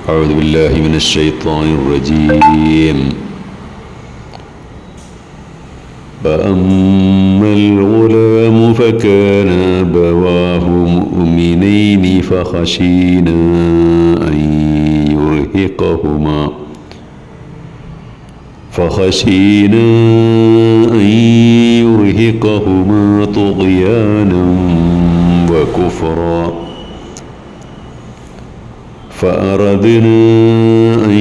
أعوذ بالله من الشيطان الرجيم. فأما الغلام فكان أبواه مؤمنين فخشينا أن يرهقهما طغيانا وكفرا فأردنا أن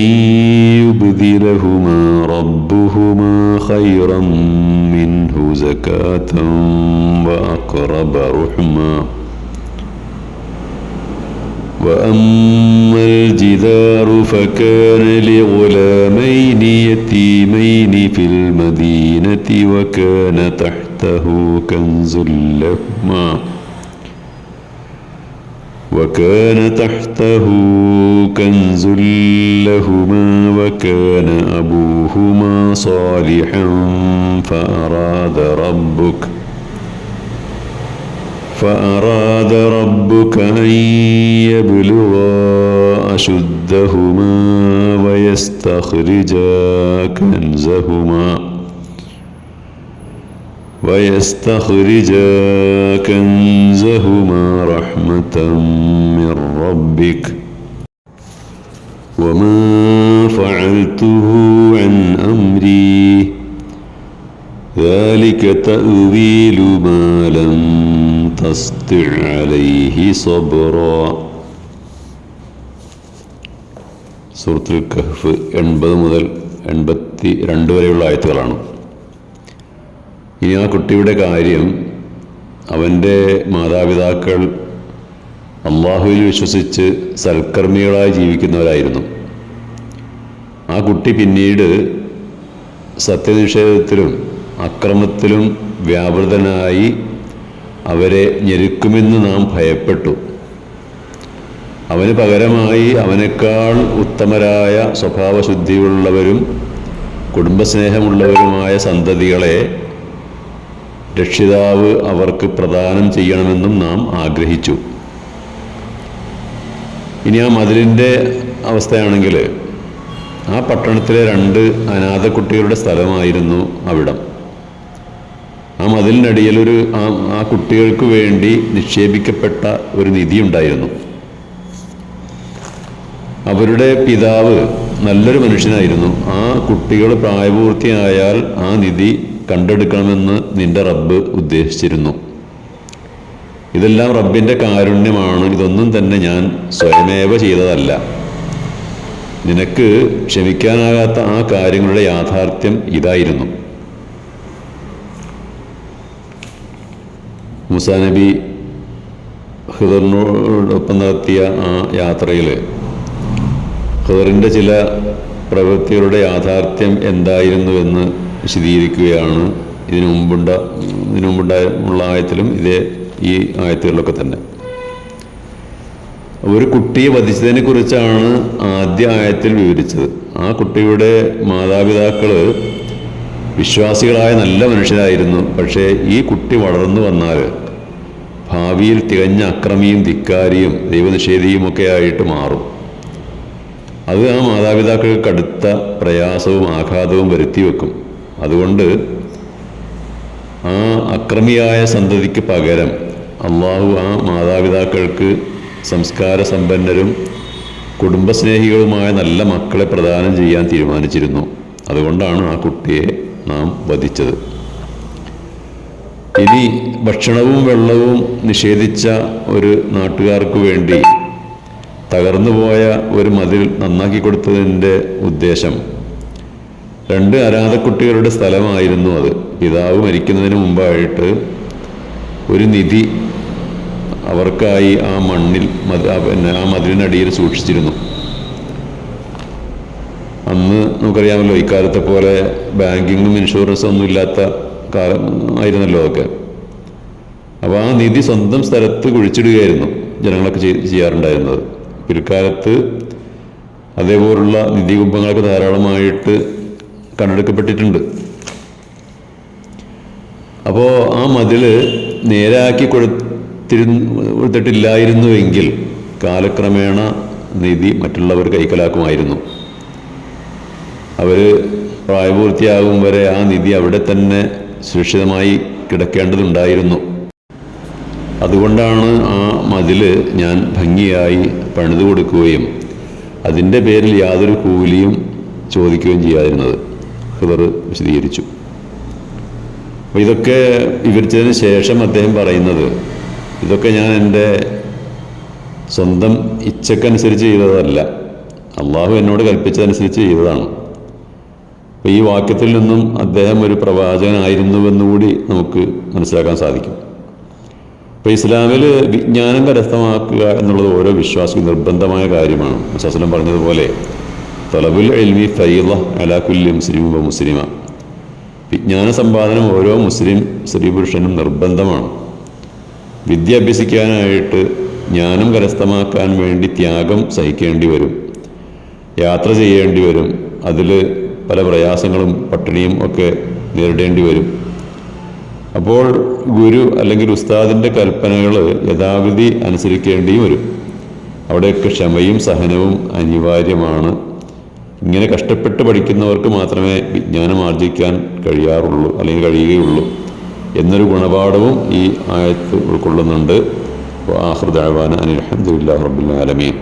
يبدلهما ربهما خيرا منه زكاة وأقرب رحما. وأما الجدار فكان لغلامين يتيمين في المدينة وكان تحته كنز لهما وكان أبوهما صالحا فأراد ربك أن يبلغا أشدهما ويستخرجا كنزهما رحمة من ربك وما فعلته عن أمري ذلك تأويل ما لم تستطع عليه صبرا. സൂറത്തുൽ കഹ്ഫ് 80 മുതൽ 82 വരെയുള്ള ആയത്തുകളാണ്. ഇനി ആ കുട്ടിയുടെ കാര്യം, അവൻ്റെ മാതാപിതാക്കൾ അള്ളാഹുവിൽ വിശ്വസിച്ച് സൽക്കർമ്മികളായി ജീവിക്കുന്നവരായിരുന്നു. ആ കുട്ടി പിന്നീട് സത്യനിഷേധത്തിലും അക്രമത്തിലും വ്യാപൃതനായി അവരെ ഞെരുക്കുമെന്ന് നാം ഭയപ്പെട്ടു. അവന് പകരമായി അവനേക്കാൾ ഉത്തമരായ സ്വഭാവശുദ്ധിയുള്ളവരും കുടുംബസ്നേഹമുള്ളവരുമായ സന്തതികളെ രക്ഷിതാവ് അവർക്ക് പ്രദാനം ചെയ്യണമെന്നും നാം ആഗ്രഹിച്ചു. ഇനി ആ മതിലിൻ്റെ അവസ്ഥയാണെങ്കിൽ, ആ പട്ടണത്തിലെ 2 അനാഥ കുട്ടികളുടെ സ്ഥലമായിരുന്നു അവിടം. ആ മതിലിനടിയിൽ ആ കുട്ടികൾക്ക് വേണ്ടി നിക്ഷേപിക്കപ്പെട്ട ഒരു നിധി ഉണ്ടായിരുന്നു. അവരുടെ പിതാവ് നല്ലൊരു മനുഷ്യനായിരുന്നു. ആ കുട്ടികൾ പ്രായപൂർത്തിയായാൽ ആ നിധി കണ്ടെടുക്കണമെന്ന് നിന്റെ റബ്ബ് ഉദ്ദേശിച്ചിരുന്നു. ഇതെല്ലാം റബ്ബിൻ്റെ കാരുണ്യമാണ്. ഇതൊന്നും തന്നെ ഞാൻ സ്വയമേവ ചെയ്തതല്ല. നിനക്ക് ക്ഷമിക്കാനാകാത്ത ആ കാര്യങ്ങളുടെ യാഥാർത്ഥ്യം ഇതായിരുന്നു. മൂസാ നബി ഖിദറിനോടൊപ്പം നടത്തിയ ആ യാത്രയിൽ ഖിദറിൻ്റെ ചില പ്രവൃത്തികളുടെ യാഥാർത്ഥ്യം എന്തായിരുന്നുവെന്ന് വിശദീകരിക്കുകയാണ് ഇതിനു മുമ്പുള്ള ആയത്തിലും ഈ ആയത്തുകളിലൊക്കെ തന്നെ. ഒരു കുട്ടിയെ വധിച്ചതിനെ കുറിച്ചാണ് ആദ്യ ആയത്തിൽ വിവരിച്ചത്. ആ കുട്ടിയുടെ മാതാപിതാക്കൾ വിശ്വാസികളായ നല്ല മനുഷ്യരായിരുന്നു. പക്ഷേ ഈ കുട്ടി വളർന്നു വന്നാൽ ഭാവിയിൽ തികഞ്ഞ അക്രമിയും ധിക്കാരിയും ദൈവനിഷേധിയും ഒക്കെ ആയിട്ട് മാറും. അത് ആ മാതാപിതാക്കൾക്ക് കടുത്ത പ്രയാസവും ആഘാതവും വരുത്തിവെക്കും. അതുകൊണ്ട് ആ അക്രമിയായ സന്തതിക്ക് പകരം അള്ളാഹു ആ മാതാപിതാക്കൾക്ക് സംസ്കാര സമ്പന്നരും കുടുംബസ്നേഹികളുമായ നല്ല മക്കളെ പ്രദാനം ചെയ്യാൻ തീരുമാനിച്ചിരുന്നു. അതുകൊണ്ടാണ് ആ കുട്ടിയെ നാം വധിച്ചത്. ഇനി ഭക്ഷണവും വെള്ളവും നിഷേധിച്ച ഒരു നാട്ടുകാർക്ക് വേണ്ടി തകർന്നുപോയ ഒരു മതിൽ നന്നാക്കി കൊടുത്തതിൻ്റെ ഉദ്ദേശം 2 അനാഥ കുട്ടികളുടെ സ്ഥലമായിരുന്നു അത്. പിതാവ് മരിക്കുന്നതിന് മുമ്പായിട്ട് ഒരു നിധി അവർക്കായി ആ മണ്ണിൽ ആ മതിലിനടിയിൽ സൂക്ഷിച്ചിരുന്നു. അന്ന് നമുക്കറിയാമല്ലോ, ഇക്കാലത്തെ പോലെ ബാങ്കിങ്ങും ഇൻഷുറൻസും ഒന്നും ഇല്ലാത്ത കാലം ആയിരുന്നല്ലോ അതൊക്കെ. അപ്പോൾ ആ നിധി സ്വന്തം സ്ഥലത്ത് കുഴിച്ചിടുകയായിരുന്നു ജനങ്ങളൊക്കെ ചെയ്യാറുണ്ടായിരുന്നത്. പിൽക്കാലത്ത് അതേപോലുള്ള നിധികുംഭങ്ങളൊക്കെ ധാരാളമായിട്ട് കണ്ടെടുക്കപ്പെട്ടിട്ടുണ്ട്. അപ്പോൾ ആ മതിൽ നേരാക്കി കൊടുത്തിട്ടില്ലായിരുന്നുവെങ്കിൽ കാലക്രമേണ നിധി മറ്റുള്ളവർ കൈക്കലാക്കുമായിരുന്നു. അവർ പ്രായപൂർത്തിയാകും വരെ ആ നിധി അവിടെ തന്നെ സുരക്ഷിതമായി കിടക്കേണ്ടതുണ്ടായിരുന്നു. അതുകൊണ്ടാണ് ആ മതിൽ ഞാൻ ഭംഗിയായി പണിതു കൊടുക്കുകയും അതിൻ്റെ പേരിൽ യാതൊരു കൂലിയും ചോദിക്കുകയും ചെയ്യാതിരുന്നത്. ഖിദർ വിശദീകരിച്ചു. അപ്പോൾ ഇതൊക്കെ വിവരിച്ചതിന് ശേഷം അദ്ദേഹം പറയുന്നത്, ഇതൊക്കെ ഞാൻ എൻ്റെ സ്വന്തം ഇച്ഛക്കനുസരിച്ച് ചെയ്തതല്ല, അള്ളാഹു എന്നോട് കൽപ്പിച്ചതനുസരിച്ച് ചെയ്തതാണ്. അപ്പോൾ ഈ വാക്യത്തിൽ നിന്നും അദ്ദേഹം ഒരു പ്രവാചകനായിരുന്നുവെന്നുകൂടി നമുക്ക് മനസ്സിലാക്കാൻ സാധിക്കും. അപ്പോൾ ഇസ്ലാമിൽ വിജ്ഞാനം കരസ്ഥമാക്കുക എന്നുള്ളത് ഓരോ വിശ്വാസിക്കും നിർബന്ധമായ കാര്യമാണ്. റസൂലുള്ളാഹി പറഞ്ഞതുപോലെ തലബുൽ ഇൽമി ഫരീള അലാ കുല്ലി മുസ്ലിം വ മുസ്ലിമ, വിജ്ഞാന സമ്പാദനം ഓരോ മുസ്ലിം സ്ത്രീ പുരുഷനും നിർബന്ധമാണ്. വിദ്യ അഭ്യസിക്കാനായിട്ട് ജ്ഞാനം കരസ്ഥമാക്കാൻ വേണ്ടി ത്യാഗം സഹിക്കേണ്ടി വരും, യാത്ര ചെയ്യേണ്ടി വരും, അതിൽ പല പ്രയാസങ്ങളും പട്ടിണിയും ഒക്കെ നേരിടേണ്ടി വരും. അപ്പോൾ ഗുരു അല്ലെങ്കിൽ ഉസ്താദിൻ്റെ കൽപ്പനകൾ യഥാവിധി അനുസരിക്കേണ്ടിയും വരും. അവിടെയൊക്കെ ക്ഷമയും സഹനവും അനിവാര്യമാണ്. ഇങ്ങനെ കഷ്ടപ്പെട്ട് പഠിക്കുന്നവർക്ക് മാത്രമേ വിജ്ഞാനം ആർജിക്കാൻ കഴിയാറുള്ളൂ അല്ലെങ്കിൽ കഴിയുകയുള്ളൂ എന്നൊരു ഗുണപാഠവും ഈ ആയത്ത് ഉൾക്കൊള്ളുന്നുണ്ട്. ആഖിറു ദഅ്വാനാ അനിൽ ഹംദുലില്ലാഹി റബ്ബിൽ ആലമീൻ.